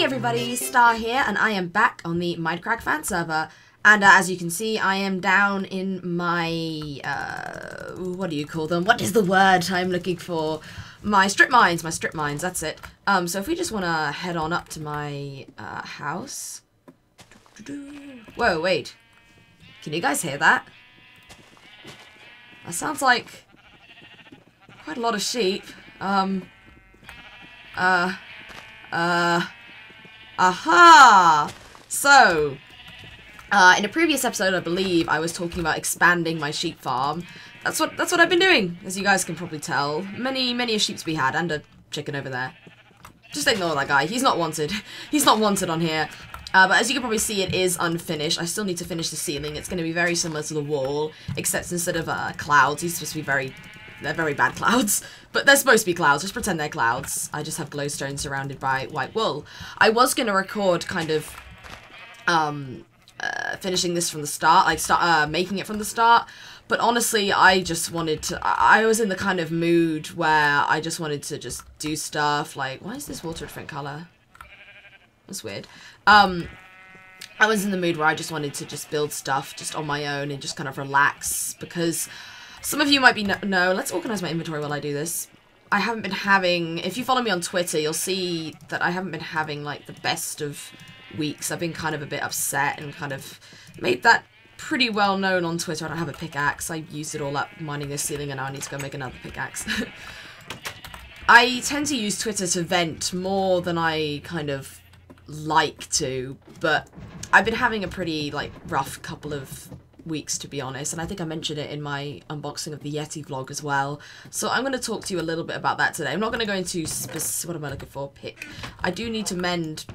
Hey everybody, Star here, and I am back on the Mindcrack Fanserver. And as you can see, I am down in my, what do you call them? What is the word I'm looking for? My strip mines, that's it. So if we just want to head on up to my, house. Whoa, wait. Can you guys hear that? That sounds like quite a lot of sheep. Aha! So, in a previous episode, I believe, I was talking about expanding my sheep farm. That's what I've been doing, as you guys can probably tell. Many a sheep to be had, and a chicken over there. Just ignore that guy. He's not wanted. He's not wanted on here. But as you can probably see, it is unfinished. I still need to finish the ceiling. It's going to be very similar to the wall, except instead of clouds, these are supposed to be they're very bad clouds. But they're supposed to be clouds. Just pretend they're clouds. I just have glowstone surrounded by white wool. I was going to record kind of finishing this from the start. Like making it from the start. But honestly, I just wanted to... I was in the kind of mood where I just wanted to just do stuff. Like, why is this water a different colour? That's weird. I was in the mood where I just wanted to just build stuff just on my own and just kind of relax, because some of you might be no, let's organize my inventory while I do this. I haven't been having, if you follow me on Twitter, you'll see that I haven't been having like the best of weeks. I've been kind of a bit upset and kind of made that pretty well known on Twitter. I don't have a pickaxe. I used it all up mining this ceiling and now I need to go make another pickaxe. I tend to use Twitter to vent more than I kind of like to, but I've been having a pretty like rough couple of weeks, to be honest, and I think I mentioned it in my unboxing of the Yeti vlog as well. So I'm going to talk to you a little bit about that today. I'm not going to go into what am I looking for? Pick. I do need to mend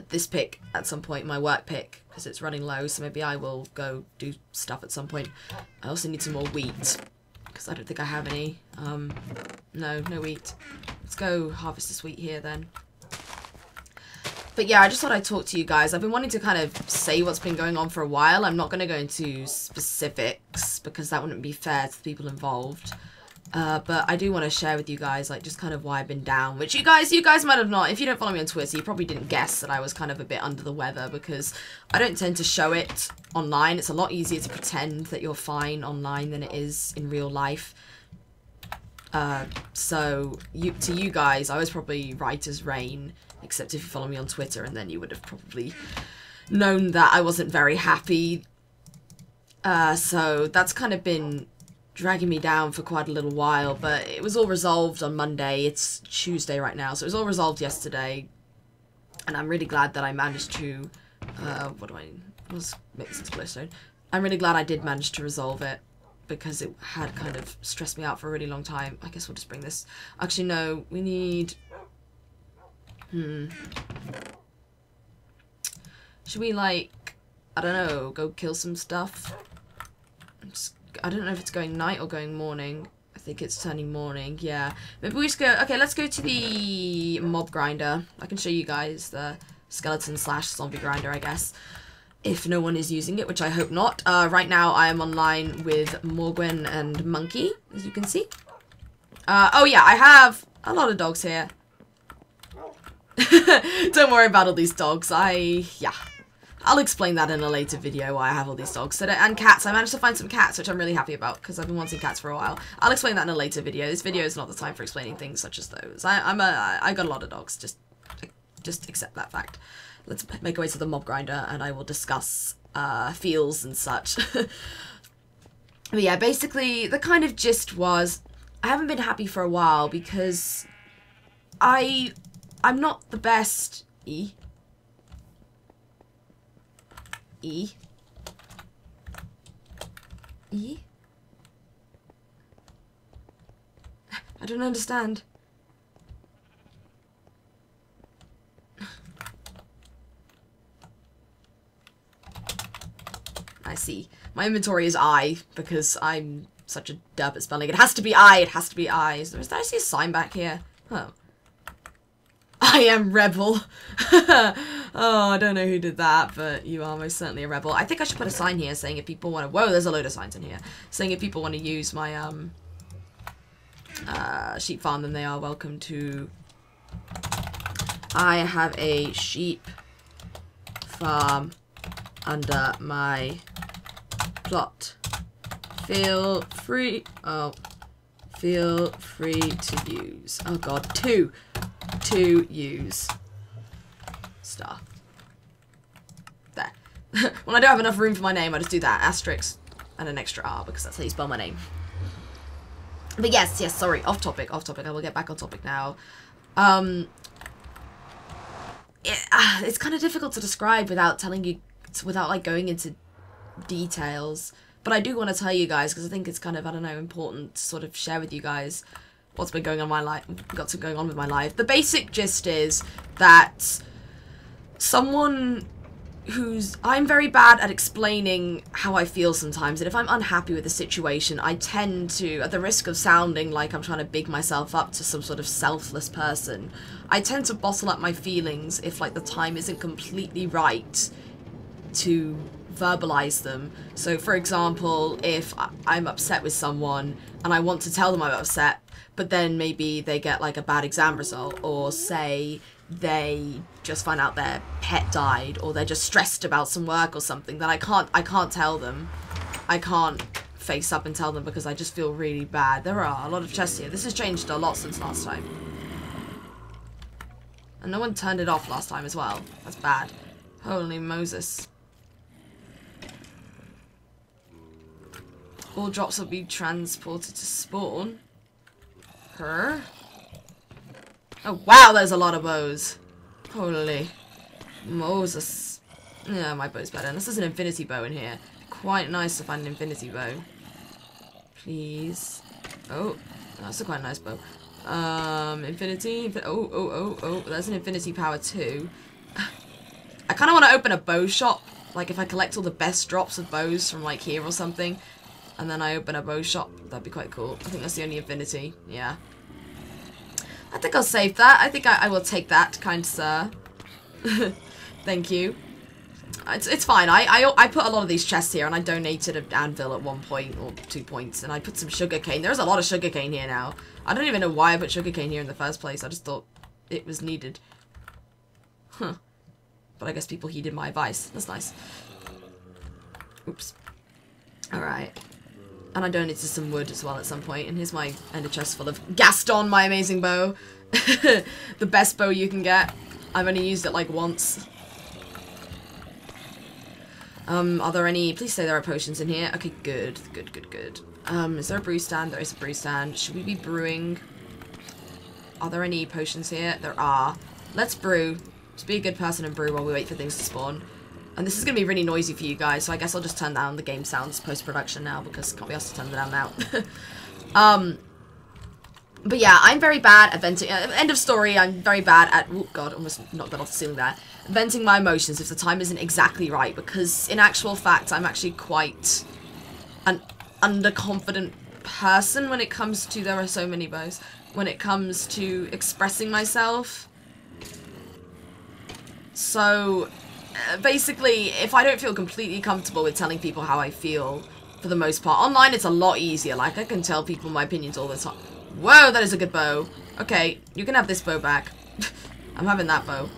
this pick at some point, my work pick, because it's running low, so maybe I will go do stuff at some point. I also need some more wheat, because I don't think I have any. No wheat. Let's go harvest this wheat here then. But yeah, I just thought I'd talk to you guys. I've been wanting to kind of say what's been going on for a while. I'm not going to go into specifics because that wouldn't be fair to the people involved. But I do want to share with you guys, like, just kind of why I've been down. Which you guys might have not. If you don't follow me on Twitter, you probably didn't guess that I was kind of a bit under the weather, because I don't tend to show it online. It's a lot easier to pretend that you're fine online than it is in real life. So to you guys, I was probably right as rain. Except if you follow me on Twitter, and then you would have probably known that I wasn't very happy. So that's kind of been dragging me down for quite a little while, but it was all resolved on Monday. It's Tuesday right now, so it was all resolved yesterday. And I'm really glad that I managed to, what do I need? Let's make this into glowstone. I'm really glad I did manage to resolve it, because it had kind of stressed me out for a really long time. I guess we'll just bring this. Actually, no, we need... Should we, like, I don't know, go kill some stuff? I don't know if it's going night or going morning. I think it's turning morning, yeah. Maybe we just go, okay, let's go to the mob grinder. I can show you guys the skeleton / zombie grinder, I guess. If no one is using it, which I hope not. Right now I am online with Morgwen and Monkey, as you can see. Oh yeah, I have a lot of dogs here. Don't worry about all these dogs. Yeah. I'll explain that in a later video why I have all these dogs. And cats. I managed to find some cats, which I'm really happy about, because I've been wanting cats for a while. I'll explain that in a later video. This video is not the time for explaining things such as those. I got a lot of dogs. Just accept that fact. Let's make our way to the mob grinder, and I will discuss feels and such. But yeah, basically, the kind of gist was, I haven't been happy for a while, because I'm not the best. I don't understand. I see. My inventory is I, because I'm such a derp at spelling. It has to be I. It has to be I. Did I see a sign back here? Oh. I am rebel. Oh, I don't know who did that, but you are most certainly a rebel. I think I should put a sign here saying if people want to... Whoa, there's a load of signs in here. Saying if people want to use my sheep farm, then they are welcome to I have a sheep farm under my plot. Feel free to use. Oh god, to use. Star. There. When I don't have enough room for my name, I just do that asterisk and an extra R because that's how you spell my name. But yes, sorry, off topic. I will get back on topic now. It's kind of difficult to describe without telling you, without like going into details. But I do want to tell you guys because I think it's kind of, I don't know, important to sort of share with you guys what's been going on in my life, going on with my life. The basic gist is that I'm very bad at explaining how I feel sometimes, and if I'm unhappy with a situation, I tend to, at the risk of sounding like I'm trying to big myself up to some sort of selfless person, I tend to bottle up my feelings if like the time isn't completely right to verbalize them. So for example, if I'm upset with someone and I want to tell them I'm upset, but then maybe they get like a bad exam result, or say they just find out their pet died, or they're just stressed about some work or something, then I can't tell them. I can't face up and tell them because I just feel really bad. There are a lot of chests here. This has changed a lot since last time. And no one turned it off last time as well. That's bad. Holy Moses. All drops will be transported to spawn. Her? Oh wow, there's a lot of bows. Holy Moses. Yeah, my bow's better. And this is an infinity bow in here. Quite nice to find an infinity bow. Please. Oh, that's a quite nice bow. Infinity. Oh, there's an infinity power too. I kind of want to open a bow shop. Like if I collect all the best drops of bows from like here or something, and then I open a bow shop, that'd be quite cool. I think that's the only infinity. Yeah. I think I'll save that. I think I will take that, kind sir. Thank you. It's fine. I put a lot of these chests here, and I donated an anvil at 1 point or 2 points, and I put some sugarcane. There's a lot of sugarcane here now. I don't even know why I put sugarcane here in the first place. I just thought it was needed. Huh. But I guess people heeded my advice. That's nice. Oops. Alright. And I donated some wood as well at some point. And here's my ender chest full of Gaston, my amazing bow. The best bow you can get. I've only used it like once. Are there any... Please say there are potions in here. Okay, good. Good. Is there a brew stand? There is a brew stand. Should we be brewing? Are there any potions here? There are. Let's brew. Just be a good person and brew while we wait for things to spawn. And this is going to be really noisy for you guys, so I guess I'll just turn down the game sounds post-production now, because I can't be asked to turn them down now. But yeah, I'm very bad at venting. End of story, I'm very bad at... Oh god, almost not got off the ceiling there. Venting my emotions if the time isn't exactly right, because in actual fact, I'm actually quite an underconfident person when it comes to... There are so many bows. When it comes to expressing myself. So... basically, if I don't feel completely comfortable with telling people how I feel, for the most part, online it's a lot easier. Like, I can tell people my opinions all the time. Whoa, that is a good bow. Okay, you can have this bow back. I'm having that bow.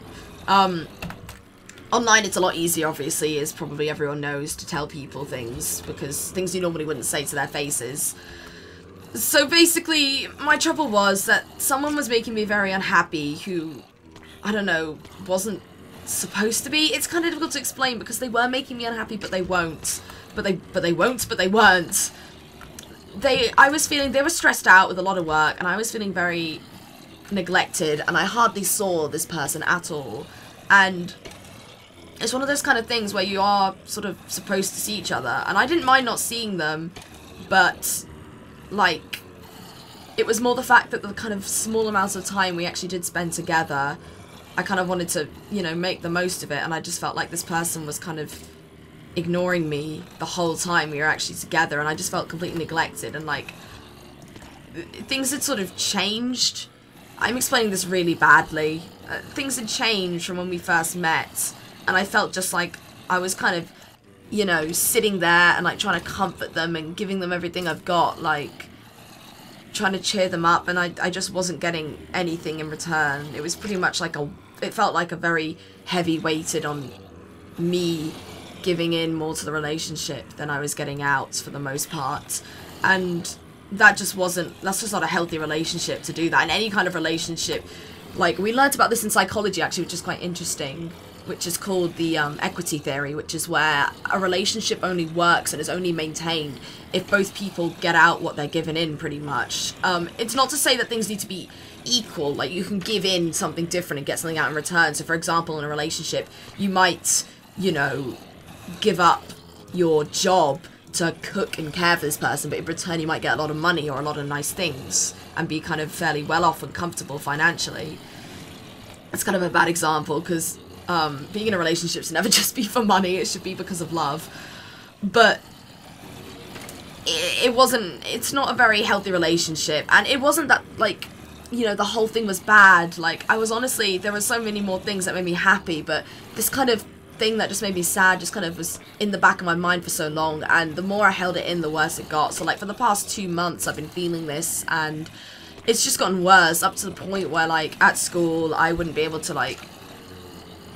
Online it's a lot easier, obviously, as probably everyone knows, to tell people things, because things you normally wouldn't say to their faces. So basically, my trouble was that someone was making me very unhappy who, I don't know, wasn't supposed to be. It's kind of difficult to explain because they were making me unhappy, but they won't. But they weren't. I was feeling, they were stressed out with a lot of work, and I was feeling very neglected, and I hardly saw this person at all. And it's one of those kind of things where you are sort of supposed to see each other, and I didn't mind not seeing them, but like, it was more the fact that the kind of small amounts of time we actually did spend together, I kind of wanted to, you know, make the most of it, and I just felt like this person was kind of ignoring me the whole time we were actually together, and I just felt completely neglected, and like, things had sort of changed. I'm explaining this really badly. Things had changed from when we first met, and I felt just like I was kind of, you know, sitting there and like trying to comfort them and giving them everything I've got, like trying to cheer them up, and I just wasn't getting anything in return. It was pretty much like a it felt like a very heavy weighted on me giving in more to the relationship than I was getting out for the most part. And that's just not a healthy relationship to do that. In any kind of relationship, like, we learnt about this in psychology actually, which is quite interesting, which is called the equity theory, which is where a relationship only works and is only maintained if both people get out what they're giving in, pretty much. It's not to say that things need to be equal, like you can give in something different and get something out in return. So for example, in a relationship, you might, you know, give up your job to cook and care for this person, but in return you might get a lot of money or a lot of nice things and be kind of fairly well off and comfortable financially. It's kind of a bad example because being in a relationship should never just be for money, it should be because of love. But it's not a very healthy relationship, and it wasn't that, like, you know, the whole thing was bad. Like, I was honestly, there were so many more things that made me happy, but this kind of thing that just made me sad just kind of was in the back of my mind for so long, and the more I held it in, the worse it got. So like for the past 2 months I've been feeling this, and it's just gotten worse, up to the point where, like, at school I wouldn't be able to, like,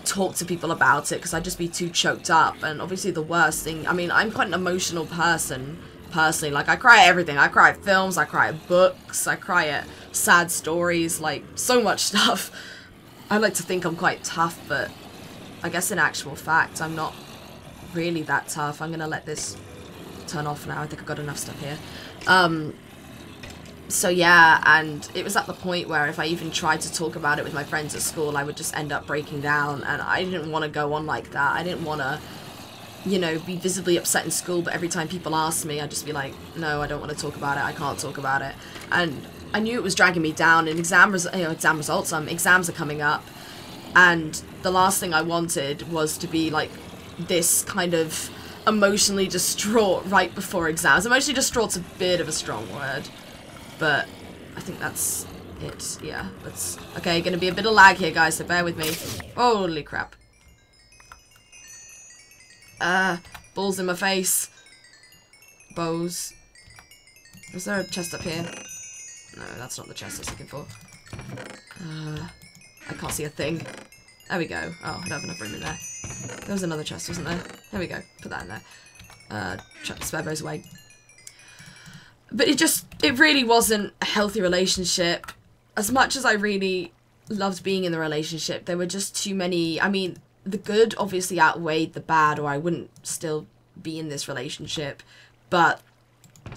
talk to people about it because I'd just be too choked up. And obviously the worst thing, I mean, I'm quite an emotional person personally. Like, I cry at everything. I cry at films, I cry at books, I cry at sad stories, like so much stuff. I like to think I'm quite tough, but I guess in actual fact I'm not really that tough. I'm gonna let this turn off now. I think I've got enough stuff here. So yeah, and it was at the point where if I even tried to talk about it with my friends at school, I would just end up breaking down, and I didn't want to go on like that. I didn't want to, you know, be visibly upset in school, but every time people asked me, I'd just be like, no, I don't want to talk about it, I can't talk about it. And I knew it was dragging me down, and exams are coming up, and the last thing I wanted was to be like this kind of emotionally distraught right before exams. Emotionally distraught's a bit of a strong word, but I think that's it. Yeah, that's okay. Gonna be a bit of lag here, guys, so bear with me. Holy crap. Balls in my face. Bows. Is there a chest up here? No, that's not the chest I was looking for. I can't see a thing. There we go. Oh, I don't have enough room in there. There was another chest, wasn't there? There we go. Put that in there. Chuck the spare bows away. But it really wasn't a healthy relationship. As much as I really loved being in the relationship, there were just too many. I mean, the good obviously outweighed the bad, or I wouldn't still be in this relationship. But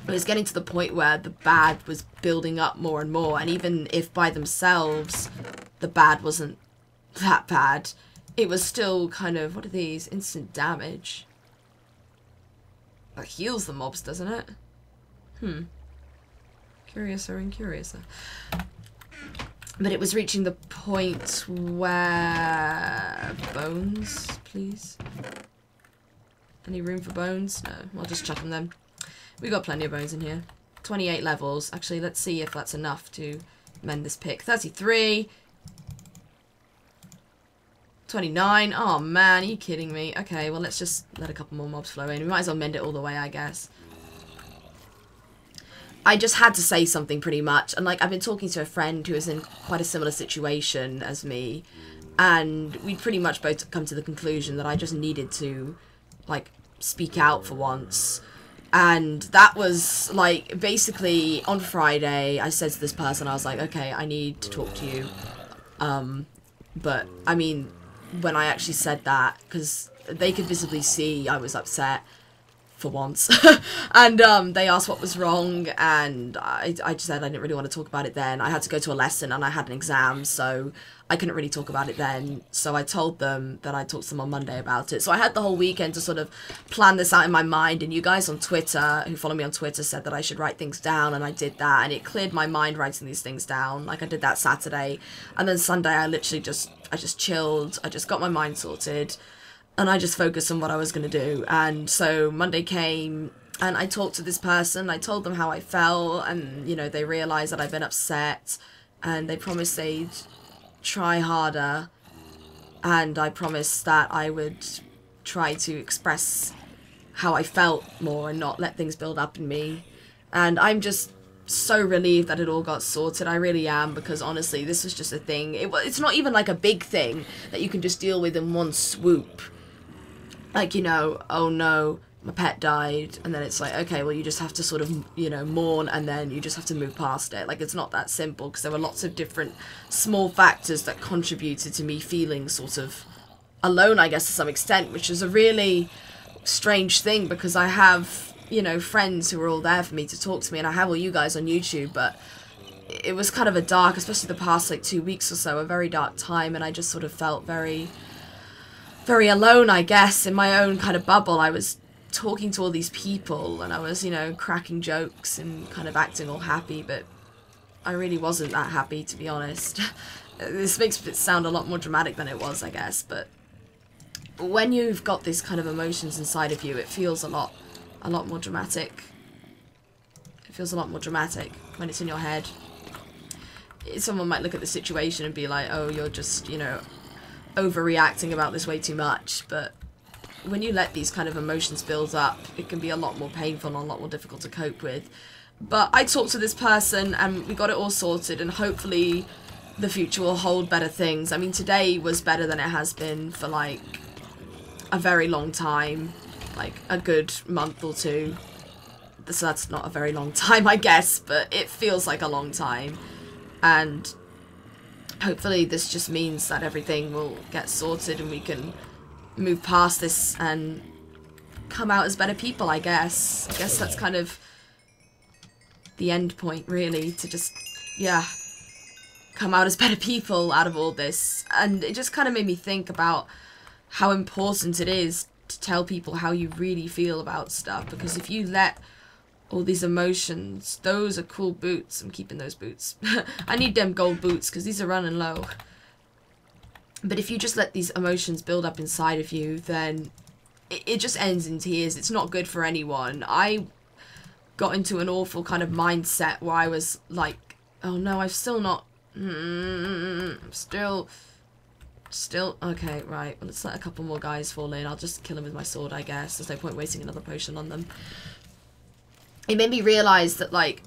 it was getting to the point where the bad was building up more and more. And even if by themselves the bad wasn't that bad, it was still kind of, what are these? Instant damage. That heals the mobs, doesn't it? Curiouser and curiouser. But it was reaching the point where... Bones, please? Any room for bones? No, I'll just chuck them then. We got plenty of bones in here. 28 levels. Actually, let's see if that's enough to mend this pick. 33. 29. Oh man, are you kidding me? Okay, well let's just let a couple more mobs flow in. We might as well mend it all the way, I guess. I just had to say something pretty much. And like, I've been talking to a friend who is in quite a similar situation as me. And we pretty much both come to the conclusion that I just needed to, like, speak out for once. And that was, like, basically on Friday, I said to this person, I was like, okay, I need to talk to you. But, I mean, when I actually said that, because they could visibly see I was upset for once. And they asked what was wrong, and I just said I didn't really want to talk about it then. I had to go to a lesson, and I had an exam, so I couldn't really talk about it then. So I told them that I'd talk to them on Monday about it. So I had the whole weekend to sort of plan this out in my mind, and you guys on Twitter, who follow me on Twitter, said that I should write things down, and I did that, and it cleared my mind writing these things down. Like, I did that Saturday, and then Sunday I literally just chilled, I just got my mind sorted, and I just focused on what I was going to do. And so Monday came, and I talked to this person, I told them how I felt, and, you know, they realised that I'd been upset, and they promised they'd try harder, and I promised that I would try to express how I felt more and not let things build up in me. And I'm just so relieved that it all got sorted. I really am, because honestly, this was just a thing. It's not even like a big thing that you can just deal with in one swoop. Like, you know, oh no, my pet died, and then it's like, okay, well, you just have to sort of, you know, mourn, and then you just have to move past it. Like, it's not that simple, because there were lots of different small factors that contributed to me feeling sort of alone, I guess, to some extent, which is a really strange thing, because I have, you know, friends who are all there for me to talk to me, and I have all you guys on YouTube, but it was kind of a dark, especially the past, like, 2 weeks or so, a very dark time, and I just sort of felt very, very alone, I guess, in my own kind of bubble. I was talking to all these people, and I was, you know, cracking jokes and kind of acting all happy, but I really wasn't that happy, to be honest. This makes it sound a lot more dramatic than it was, I guess, but when you've got this kind of emotions inside of you, it feels a lot more dramatic. It feels a lot more dramatic when it's in your head. Someone might look at the situation and be like, oh, you're just, you know, overreacting about this way too much, but when you let these kind of emotions build up, it can be a lot more painful and a lot more difficult to cope with. But I talked to this person, and we got it all sorted, and hopefully the future will hold better things. I mean, today was better than it has been for, like, a very long time, like a good month or two. So that's not a very long time, I guess, but it feels like a long time. And hopefully this just means that everything will get sorted and we can move past this and come out as better people, I guess. I guess that's kind of the end point, really, to just, yeah, come out as better people out of all this. And it just kind of made me think about how important it is to tell people how you really feel about stuff, because if you let all these emotions, those are cool boots, I'm keeping those boots. I need them gold boots because these are running low. But if you just let these emotions build up inside of you, then it just ends in tears. It's not good for anyone. I got into an awful kind of mindset where I was like, oh no, I've still not, I'm still, okay, right, well, let's let a couple more guys fall in. I'll just kill them with my sword, I guess. There's no point wasting another potion on them. It made me realise that, like,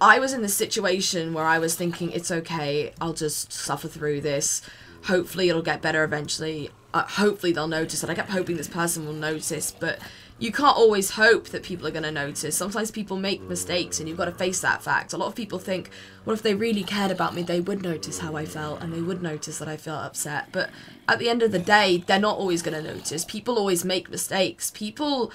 I was in this situation where I was thinking, it's okay, I'll just suffer through this. Hopefully it'll get better eventually. Hopefully they'll notice. And I kept hoping this person will notice, but you can't always hope that people are going to notice. Sometimes people make mistakes and you've got to face that fact. A lot of people think, well, if they really cared about me, they would notice how I felt and they would notice that I felt upset. But at the end of the day, they're not always going to notice. People always make mistakes. People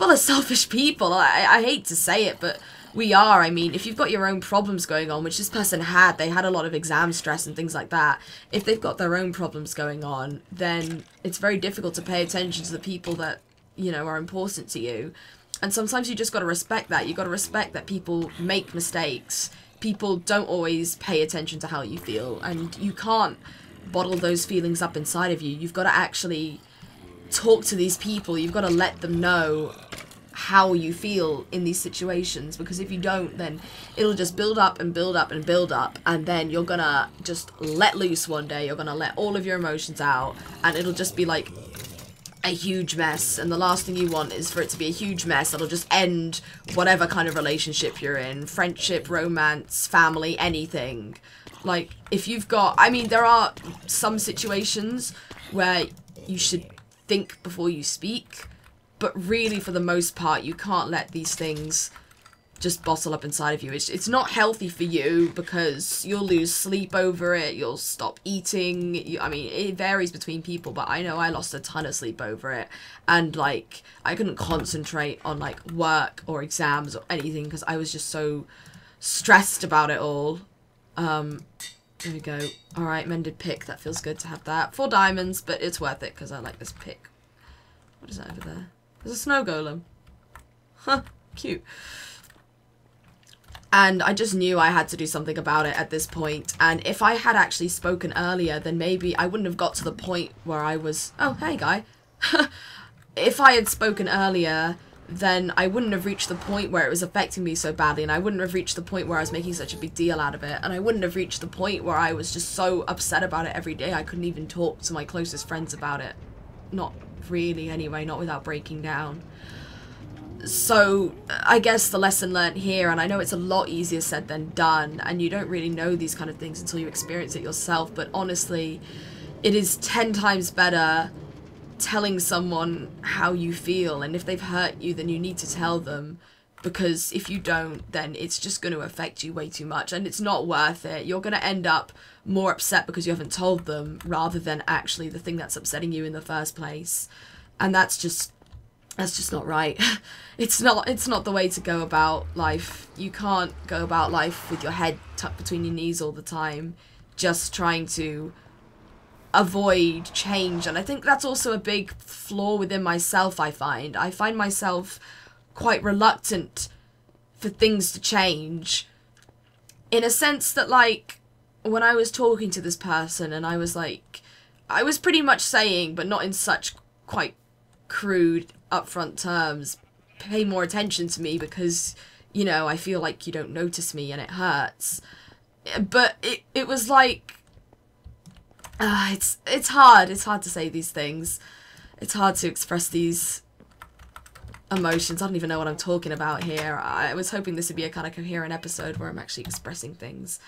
are selfish people. I hate to say it, but we are. I mean, if you've got your own problems going on, which this person had, they had a lot of exam stress and things like that. If they've got their own problems going on, then it's very difficult to pay attention to the people that, you know, are important to you. And sometimes you just got to respect that. You got to respect that people make mistakes. People don't always pay attention to how you feel, and you can't bottle those feelings up inside of you. You've got to actually talk to these people. You've got to let them know how you feel in these situations, because if you don't, then it'll just build up and build up and build up, and then you're gonna just let loose one day. You're gonna let all of your emotions out, and it'll just be like a huge mess. And the last thing you want is for it to be a huge mess that'll just end whatever kind of relationship you're in, friendship, romance, family, anything. Like, if you've got, I mean, there are some situations where you should think before you speak, but really, for the most part, you can't let these things just bottle up inside of you. It's not healthy for you, because you'll lose sleep over it, you'll stop eating. I mean, it varies between people, but I know I lost a ton of sleep over it. And, like, I couldn't concentrate on, like, work or exams or anything, because I was just so stressed about it all. There we go. Alright, mended pick. That feels good to have that. 4 diamonds, but it's worth it, because I like this pick. What is that over there? There's a snow golem. Huh, cute. And I just knew I had to do something about it at this point. And if I had actually spoken earlier, then maybe I wouldn't have got to the point where I was... Oh, hey, guy. If I had spoken earlier, then I wouldn't have reached the point where it was affecting me so badly. And I wouldn't have reached the point where I was making such a big deal out of it. And I wouldn't have reached the point where I was just so upset about it every day. I couldn't even talk to my closest friends about it. Not really, anyway, not without breaking down. So I guess the lesson learned here, and I know it's a lot easier said than done, and you don't really know these kind of things until you experience it yourself, but honestly, it is 10 times better telling someone how you feel, and if they've hurt you, then you need to tell them, because if you don't, then it's just going to affect you way too much, and it's not worth it. You're going to end up more upset because you haven't told them, rather than actually the thing that's upsetting you in the first place, and that's just not right. It's not the way to go about life. You can't go about life with your head tucked between your knees all the time, just trying to avoid change. And I think that's also a big flaw within myself. I find myself quite reluctant for things to change, in a sense that, like, when I was talking to this person, and I was pretty much saying, but not in such quite crude upfront terms, pay more attention to me because, you know, I feel like you don't notice me and it hurts. But it was like, it's hard to say these things. It's hard to express these emotions. I don't even know what I'm talking about here. I was hoping this would be a kind of coherent episode where I'm actually expressing things,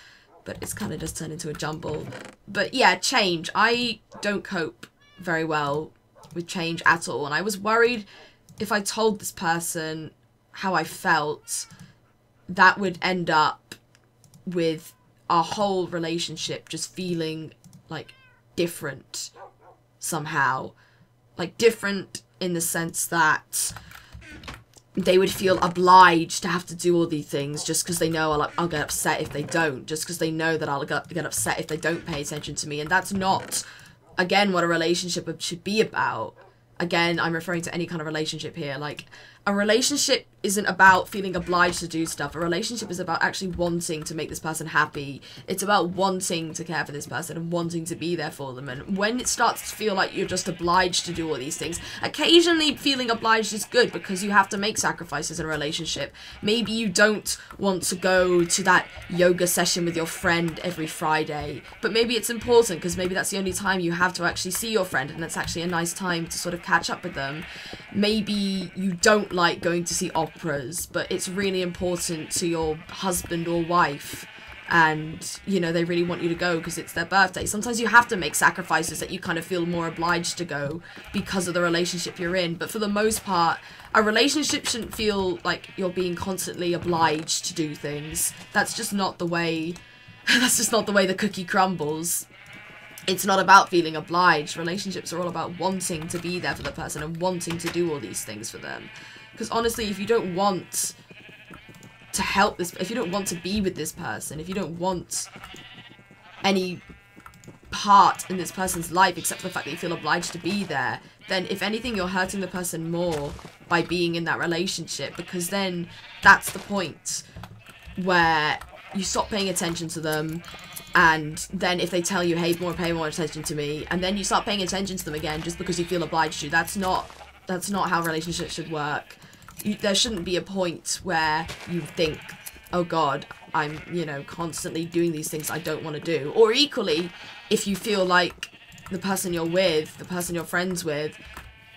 but it's kind of just turned into a jumble. But yeah, change. I don't cope very well with change at all, and I was worried if I told this person how I felt, that would end up with our whole relationship just feeling like different somehow. Like different in the sense that they would feel obliged to have to do all these things just because they know I'll get upset if they don't, just because they know that I'll get upset if they don't pay attention to me. And that's not, again, what a relationship should be about. Again, I'm referring to any kind of relationship here. Like, a relationship isn't about feeling obliged to do stuff. A relationship is about actually wanting to make this person happy. It's about wanting to care for this person and wanting to be there for them. And when it starts to feel like you're just obliged to do all these things, occasionally feeling obliged is good because you have to make sacrifices in a relationship. Maybe you don't want to go to that yoga session with your friend every Friday, but maybe it's important because maybe that's the only time you have to actually see your friend, and it's actually a nice time to sort of catch up with them. Maybe you don't like going to see operas, but it's really important to your husband or wife, and, you know, they really want you to go because it's their birthday. Sometimes you have to make sacrifices that you kind of feel more obliged to go because of the relationship you're in. But for the most part, a relationship shouldn't feel like you're being constantly obliged to do things. That's just not the way, that's just not the way the cookie crumbles. It's not about feeling obliged. Relationships are all about wanting to be there for the person and wanting to do all these things for them. Because honestly, if you don't want to help this, if you don't want to be with this person, if you don't want any part in this person's life except for the fact that you feel obliged to be there, then if anything, you're hurting the person more by being in that relationship, because then that's the point where you stop paying attention to them. And then if they tell you, hey, pay more attention to me, and then you start paying attention to them again just because you feel obliged to, that's not how relationships should work. There shouldn't be a point where you think, oh God, I'm, you know, constantly doing these things I don't want to do. Or equally, if you feel like the person you're with, the person you're friends with,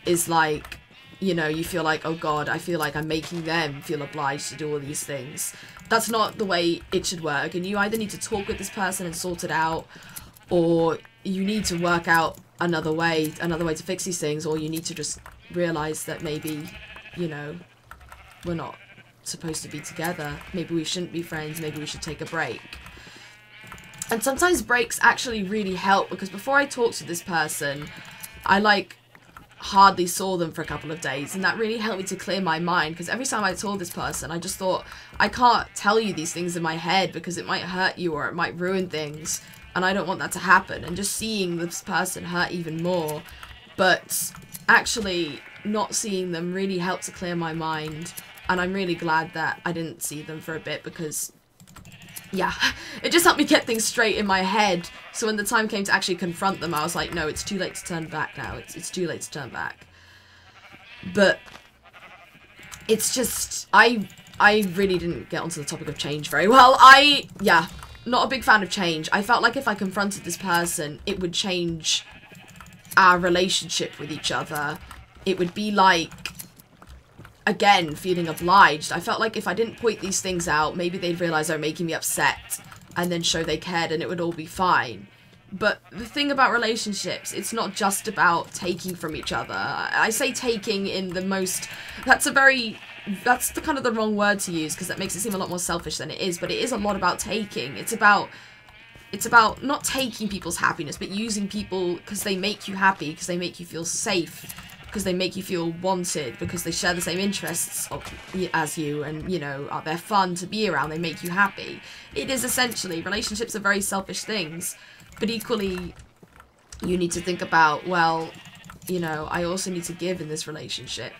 is like, you know, you feel like, oh God, I feel like I'm making them feel obliged to do all these things. That's not the way it should work, and you either need to talk with this person and sort it out, or you need to work out another way to fix these things, or you need to just realise that maybe, you know, we're not supposed to be together. Maybe we shouldn't be friends, maybe we should take a break. And sometimes breaks actually really help, because before I talked to this person, I hardly saw them for a couple of days, and that really helped me to clear my mind, because every time I saw this person, I just thought, I can't tell you these things in my head because it might hurt you or it might ruin things, and I don't want that to happen. And just seeing this person hurt even more, but actually not seeing them really helped to clear my mind, and I'm really glad that I didn't see them for a bit, because yeah, it just helped me get things straight in my head. So when the time came to actually confront them, I was like, no, it's too late to turn back now. It's too late to turn back. But it's just, I really didn't get onto the topic of change very well. Yeah, not a big fan of change. I felt like if I confronted this person, it would change our relationship with each other. It would be like again, feeling obliged. I felt like if I didn't point these things out, maybe they'd realise they were making me upset and then show they cared and it would all be fine. But the thing about relationships, it's not just about taking from each other. I say taking in the most... That's the kind of the wrong word to use, because that makes it seem a lot more selfish than it is, but it is a lot about taking. It's about not taking people's happiness, but using people because they make you happy, because they make you feel safe, because they make you feel wanted, because they share the same interests as you, and, you know, they're fun to be around, they make you happy. It is essentially, relationships are very selfish things, but equally, you need to think about, well, you know, I also need to give in this relationship.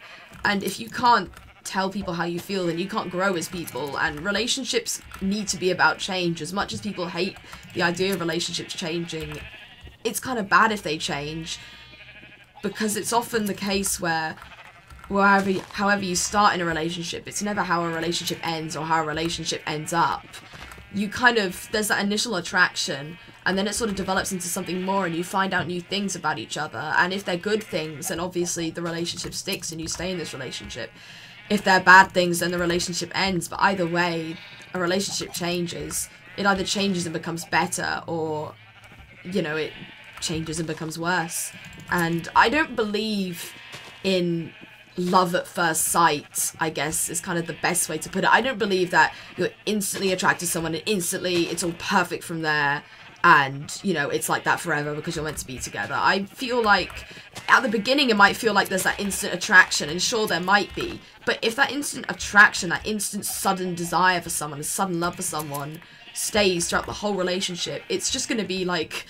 And if you can't tell people how you feel, then you can't grow as people, and relationships need to be about change. As much as people hate the idea of relationships changing, it's kind of bad if they change, because it's often the case where however you start in a relationship, it's never how a relationship ends or how a relationship ends up. You kind of, there's that initial attraction, and then it sort of develops into something more, and you find out new things about each other, and if they're good things, then obviously the relationship sticks and you stay in this relationship. If they're bad things, then the relationship ends. But either way, a relationship changes. It either changes and becomes better, or, you know, it changes and becomes worse. And I don't believe in love at first sight, I guess, is kind of the best way to put it. I don't believe that you're instantly attracted to someone and instantly it's all perfect from there, and, you know, it's like that forever because you're meant to be together. I feel like at the beginning it might feel like there's that instant attraction, and sure, there might be, but if that instant attraction, that instant sudden desire for someone, a sudden love for someone stays throughout the whole relationship, it's just going to be like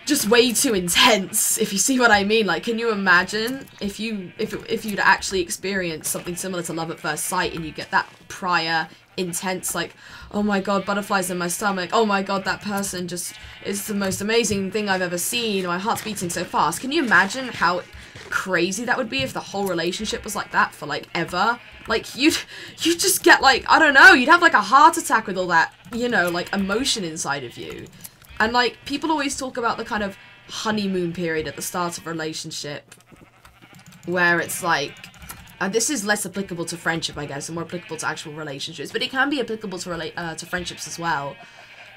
just way too intense, if you see what I mean. Like, can you imagine if you'd actually experienced something similar to love at first sight, and you get that prior intense, like, oh my god, butterflies in my stomach, oh my god, that person just is the most amazing thing I've ever seen, my heart's beating so fast. Can you imagine how crazy that would be if the whole relationship was like that for, like, ever? Like, you'd just get, like, I don't know, you'd have, like, a heart attack with all that, you know, like, emotion inside of you. And, like, people always talk about the kind of honeymoon period at the start of a relationship, where it's like, this is less applicable to friendship, I guess, and more applicable to actual relationships, but it can be applicable to friendships as well.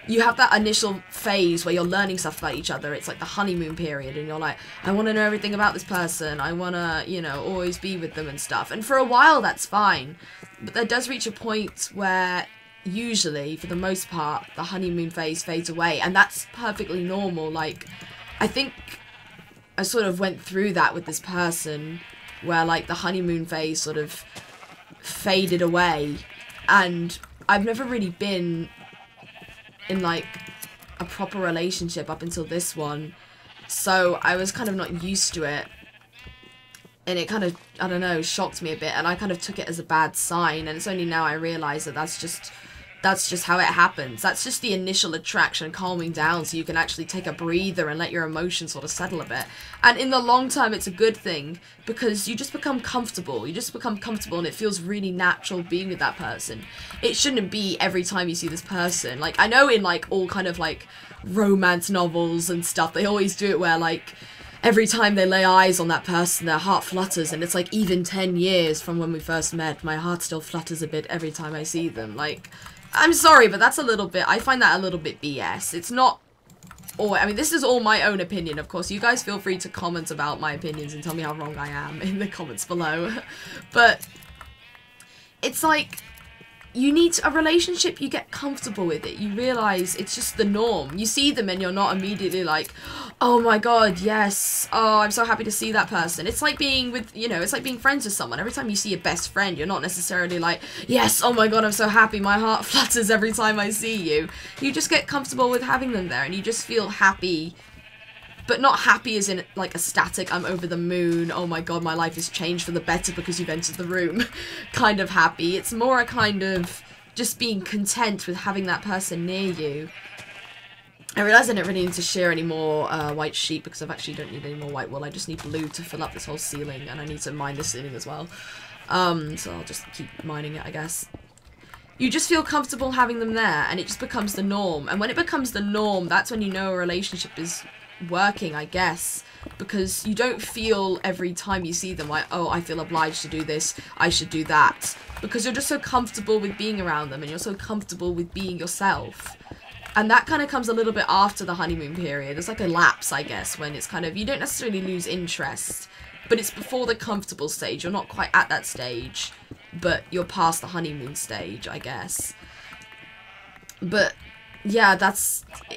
You have that initial phase where you're learning stuff about each other. It's like the honeymoon period, and you're like, I want to know everything about this person. I want to, you know, always be with them and stuff. And for a while, that's fine. But there does reach a point where, usually, for the most part, the honeymoon phase fades away, and that's perfectly normal. Like, I think I sort of went through that with this person, where, like, the honeymoon phase sort of faded away, and I've never really been in, like, a proper relationship up until this one, so I was kind of not used to it, and it kind of, I don't know, shocked me a bit, and I kind of took it as a bad sign, and it's only now I realise that that's just how it happens. That's just the initial attraction calming down so you can actually take a breather and let your emotions sort of settle a bit. And in the long term, it's a good thing, because you just become comfortable. You just become comfortable, and it feels really natural being with that person. It shouldn't be every time you see this person. Like, I know in, like, all kind of, like, romance novels and stuff, they always do it where, like, every time they lay eyes on that person, their heart flutters, and it's like, even 10 years from when we first met, my heart still flutters a bit every time I see them. Like, I'm sorry, but that's a little bit, I find that a little bit BS. It's not, I mean, this is all my own opinion, of course. You guys feel free to comment about my opinions and tell me how wrong I am in the comments below. But it's like, you need a relationship, you get comfortable with it. You realise it's just the norm. You see them and you're not immediately like, oh my god, yes, oh, I'm so happy to see that person. It's like being with, you know, it's like being friends with someone. Every time you see your best friend, you're not necessarily like, yes, oh my god, I'm so happy, my heart flutters every time I see you. You just get comfortable with having them there, and you just feel happy, but not happy as in, like, ecstatic, I'm over the moon, oh my god, my life has changed for the better because you've entered the room kind of happy. It's more a kind of just being content with having that person near you. I realised I don't really need to share any more white sheet, because I actually don't need any more white wool. I just need blue to fill up this whole ceiling, and I need to mine the ceiling as well. So I'll just keep mining it, I guess. You just feel comfortable having them there, and it just becomes the norm. And when it becomes the norm, that's when you know a relationship is working, I guess. because you don't feel every time you see them like, oh, I feel obliged to do this, I should do that, because you're just so comfortable with being around them and you're so comfortable with being yourself. And that kind of comes a little bit after the honeymoon period. It's like a lapse, I guess, when it's kind of, you don't necessarily lose interest, but it's before the comfortable stage. You're not quite at that stage, but you're past the honeymoon stage, I guess. But yeah,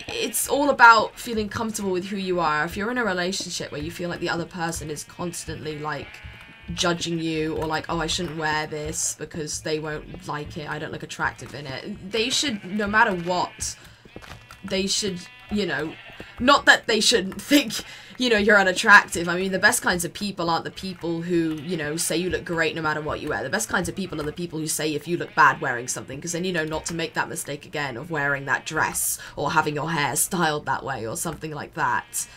it's all about feeling comfortable with who you are. If you're in a relationship where you feel like the other person is constantly like judging you, or like, oh, I shouldn't wear this because they won't like it, I don't look attractive in it, they should, no matter what, they should, you know, not that they shouldn't think, you know, you're unattractive. I mean, the best kinds of people aren't the people who, you know, say you look great no matter what you wear. The best kinds of people are the people who say if you look bad wearing something, because then you know not to make that mistake again of wearing that dress or having your hair styled that way or something like that.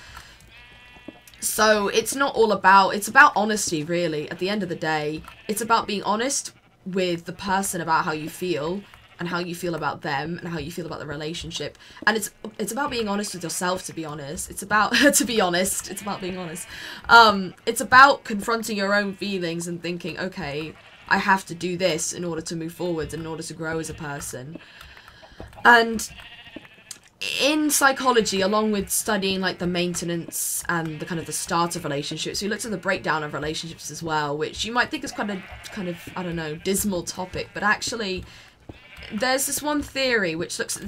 So it's not all about, it's about honesty, really. At the end of the day, it's about being honest with the person about how you feel, and how you feel about them, and how you feel about the relationship. And it's about being honest with yourself, to be honest. It's about, to be honest, it's about being honest. It's about confronting your own feelings and thinking, okay, I have to do this in order to move forward, in order to grow as a person. And in psychology, along with studying like the maintenance and the kind of the start of relationships, we looked at the breakdown of relationships as well, which you might think is kind of, I don't know, dismal topic, but actually there's this one theory which looks at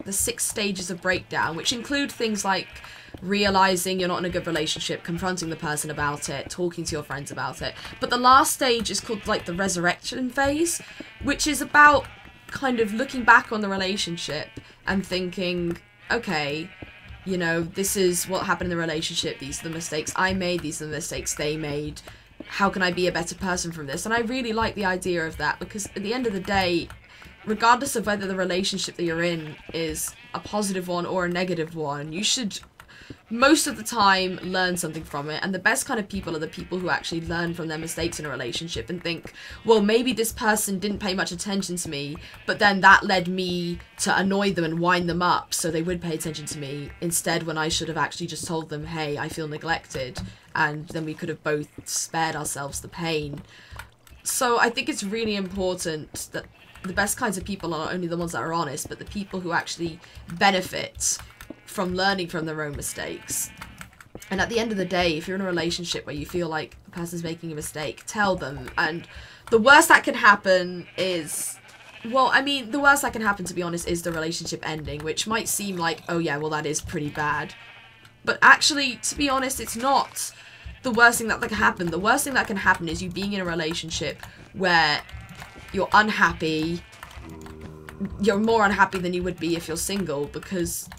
the 6 stages of breakdown, which include things like realizing you're not in a good relationship, confronting the person about it, talking to your friends about it. But the last stage is called like the resurrection phase, which is about kind of looking back on the relationship and thinking, okay, you know, this is what happened in the relationship, these are the mistakes I made, these are the mistakes they made, how can I be a better person from this? And I really like the idea of that, because at the end of the day, regardless of whether the relationship that you're in is a positive one or a negative one, you should most of the time learn something from it. And the best kind of people are the people who actually learn from their mistakes in a relationship and think, well, maybe this person didn't pay much attention to me, but then that led me to annoy them and wind them up so they would pay attention to me instead, when I should have actually just told them, hey, I feel neglected, and then we could have both spared ourselves the pain. So I think it's really important that the best kinds of people are not only the ones that are honest, but the people who actually benefit from learning from their own mistakes. And at the end of the day, if you're in a relationship where you feel like the person's making a mistake, tell them. And the worst that can happen is, well, I mean, the worst that can happen, to be honest, is the relationship ending, which might seem like, oh yeah, well, that is pretty bad. But actually, to be honest, it's not the worst thing that can happen. The worst thing that can happen is you being in a relationship where you're unhappy, you're more unhappy than you would be if you're single, because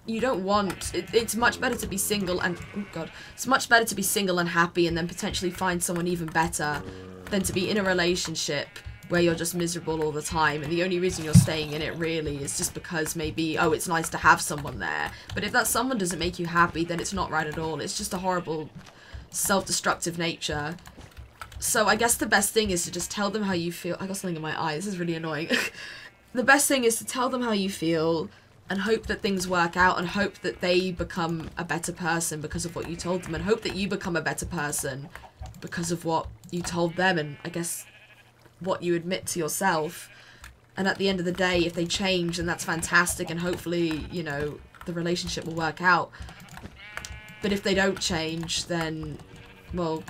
you don't want, it's much better to be single and, oh god, it's much better to be single and happy and then potentially find someone even better than to be in a relationship where you're just miserable all the time, and the only reason you're staying in it really is just because maybe, oh, it's nice to have someone there. But if that someone doesn't make you happy, then it's not right at all. It's just a horrible self-destructive nature. So I guess the best thing is to just tell them how you feel. I got something in my eye, this is really annoying. The best thing is to tell them how you feel and hope that things work out, and hope that they become a better person because of what you told them, and hope that you become a better person because of what you told them, and I guess what you admit to yourself. And at the end of the day, if they change, then that's fantastic, and hopefully, you know, the relationship will work out. But if they don't change, then, well,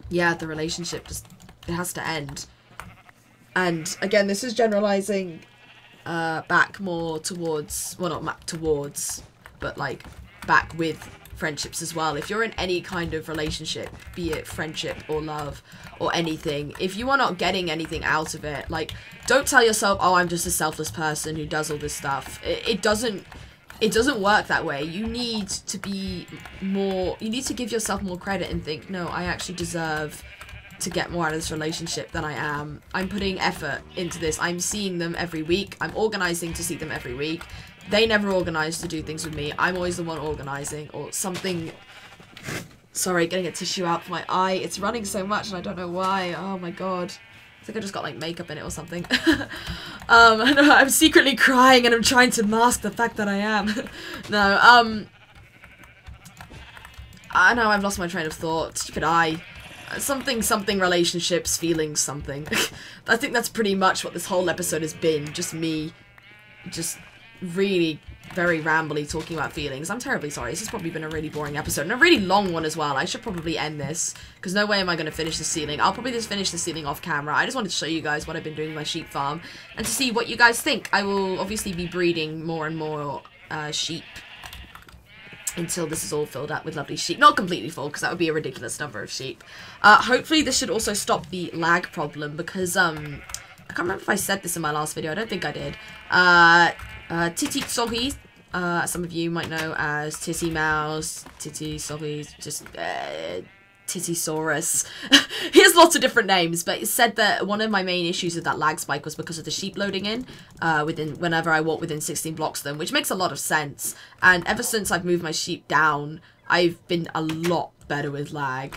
yeah, the relationship just, it has to end. And again, this is generalizing back more towards, well, not back towards, but like back with friendships as well. If you're in any kind of relationship, be it friendship or love or anything, if you are not getting anything out of it, like, don't tell yourself, oh, I'm just a selfless person who does all this stuff. It doesn't work that way. You need to be more, you need to give yourself more credit and think, no, I actually deserve to get more out of this relationship than I am. I'm putting effort into this. I'm seeing them every week. I'm organising to see them every week. They never organise to do things with me. I'm always the one organising or something. Sorry, getting a tissue out for my eye. It's running so much and I don't know why. Oh my god. I think I just got like makeup in it or something. I'm secretly crying and I'm trying to mask the fact that I am. No, I know I've lost my train of thought. Stupid I. Something relationships, feelings, something. I think that's pretty much what this whole episode has been. Just me, just really very rambly talking about feelings. I'm terribly sorry. This has probably been a really boring episode, and a really long one as well. I should probably end this, because no way am I going to finish the ceiling. I'll probably just finish the ceiling off camera. I just wanted to show you guys what I've been doing with my sheep farm, and to see what you guys think. I will obviously be breeding more and more sheep until this is all filled up with lovely sheep. Not completely full, because that would be a ridiculous number of sheep. Hopefully this should also stop the lag problem, because, I can't remember if I said this in my last video. I don't think I did. Titi Sohi, some of you might know as Titty Mouse, Titi Sohi, just, Titisaurus. He has lots of different names, but it said that one of my main issues with that lag spike was because of the sheep loading in whenever I walk within 16 blocks of them, which makes a lot of sense. And ever since I've moved my sheep down, I've been a lot better with lag,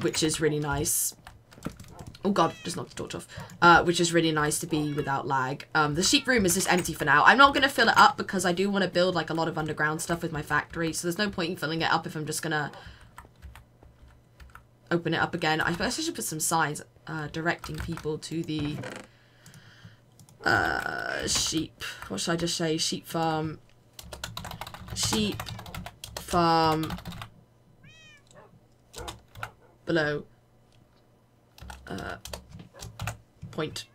which is really nice. Oh god, just knocked the torch off. Which is really nice to be without lag. The sheep room is just empty for now. I'm not going to fill it up because I do want to build like a lot of underground stuff with my factory, so there's no point in filling it up if I'm just going to open it up again. I suppose I should put some signs directing people to the sheep. What should I just say? Sheep farm. Sheep farm below point.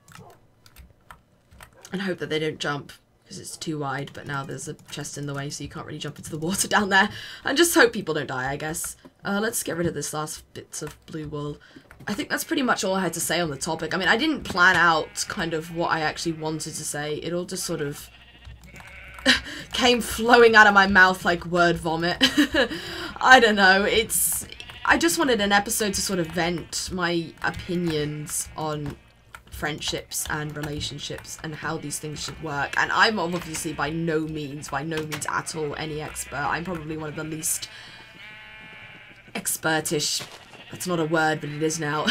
And hope that they don't jump because it's too wide, but now there's a chest in the way, so you can't really jump into the water down there. And just hope people don't die, I guess. Let's get rid of this last bits of blue wool. I think that's pretty much all I had to say on the topic. I mean, I didn't plan out kind of what I actually wanted to say. It all just sort of came flowing out of my mouth like word vomit. I don't know. I just wanted an episode to sort of vent my opinions on friendships and relationships and how these things should work. And I'm obviously by no means at all any expert. I'm probably one of the least expertish, that's not a word, but it is now,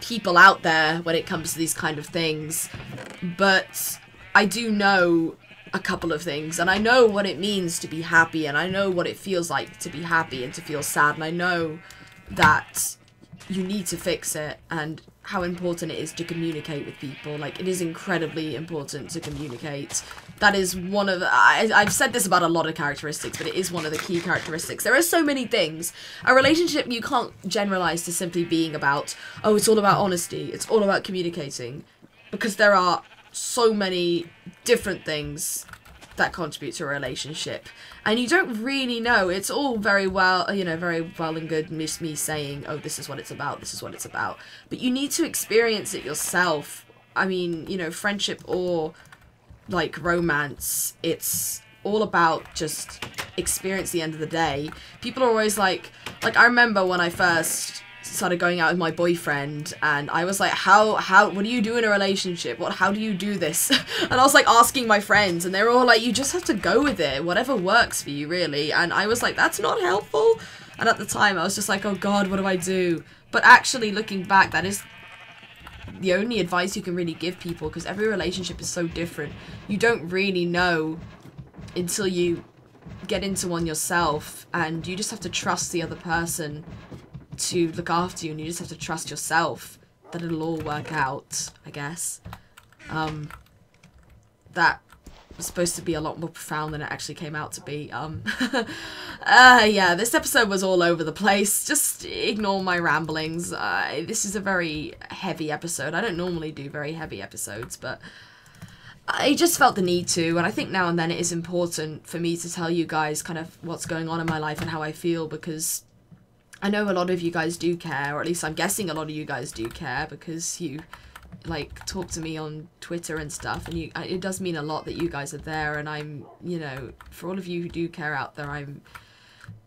people out there when it comes to these kind of things. But I do know a couple of things, and I know what it means to be happy, and I know what it feels like to be happy and to feel sad, and I know that you need to fix it, and how important it is to communicate with people. Like, it is incredibly important to communicate. That is one of the, I've said this about a lot of characteristics, but it is one of the key characteristics. There are so many things. A relationship you can't generalize to simply being about, oh, it's all about honesty, it's all about communicating, because there are so many different things that contribute to a relationship, and you don't really know. It's all very well, you know, very well and good me saying, oh, this is what it's about, this is what it's about, but you need to experience it yourself. I mean, you know, friendship or like romance, it's all about just experience at the end of the day. People are always like I remember when I first started going out with my boyfriend, and I was like, what do you do in a relationship? How do you do this? And I was like asking my friends, and they were all like, you just have to go with it, whatever works for you, really. And I was like, that's not helpful. And at the time I was just like, oh god, what do I do? But actually looking back, that is the only advice you can really give people, because every relationship is so different. You don't really know until you get into one yourself, and you just have to trust the other person to look after you, and you just have to trust yourself that it'll all work out, I guess. That was supposed to be a lot more profound than it actually came out to be. Yeah, this episode was all over the place. Just ignore my ramblings. This is a very heavy episode. I don't normally do very heavy episodes, but I just felt the need to, and I think now and then it is important for me to tell you guys kind of what's going on in my life and how I feel, because I know a lot of you guys do care, or at least I'm guessing a lot of you guys do care, because you, like, talk to me on Twitter and stuff, and it does mean a lot that you guys are there, and I'm, you know, for all of you who do care out there, I'm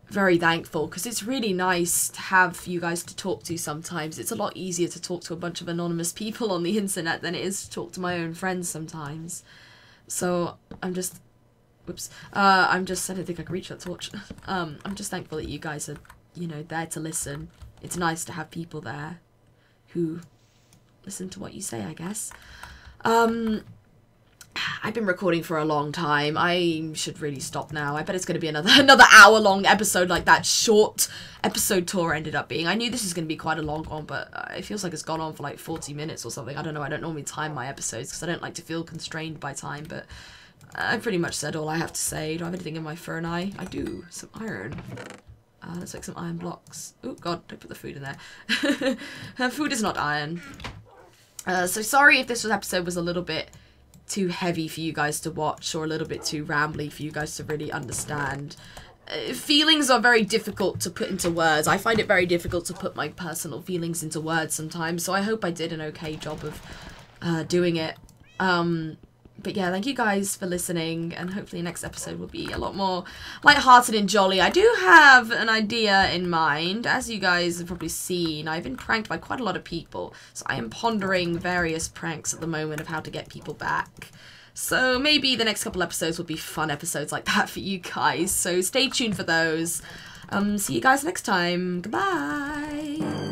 very thankful, because it's really nice to have you guys to talk to sometimes. It's a lot easier to talk to a bunch of anonymous people on the internet than it is to talk to my own friends sometimes. So, I'm just, whoops, I don't think I can reach that torch. I'm just thankful that you guys are, you know, there to listen. It's nice to have people there who listen to what you say, I guess. I've been recording for a long time. I should really stop now. I bet it's going to be another hour-long episode like that short episode tour ended up being. I knew this was going to be quite a long one, but it feels like it's gone on for like 40 minutes or something. I don't know. I don't normally time my episodes because I don't like to feel constrained by time, but I pretty much said all I have to say. Do I have anything in my fur and I do. Some iron. Let's make some iron blocks. Oh, God, don't put the food in there. Food is not iron. So sorry if this episode was a little bit too heavy for you guys to watch or a little bit too rambly for you guys to really understand. Feelings are very difficult to put into words. I find it very difficult to put my personal feelings into words sometimes, so I hope I did an okay job of doing it. But yeah, thank you guys for listening, and hopefully next episode will be a lot more lighthearted and jolly. I do have an idea in mind. As you guys have probably seen, I've been pranked by quite a lot of people, so I am pondering various pranks at the moment of how to get people back. So maybe the next couple episodes will be fun episodes like that for you guys, so stay tuned for those. See you guys next time. Goodbye!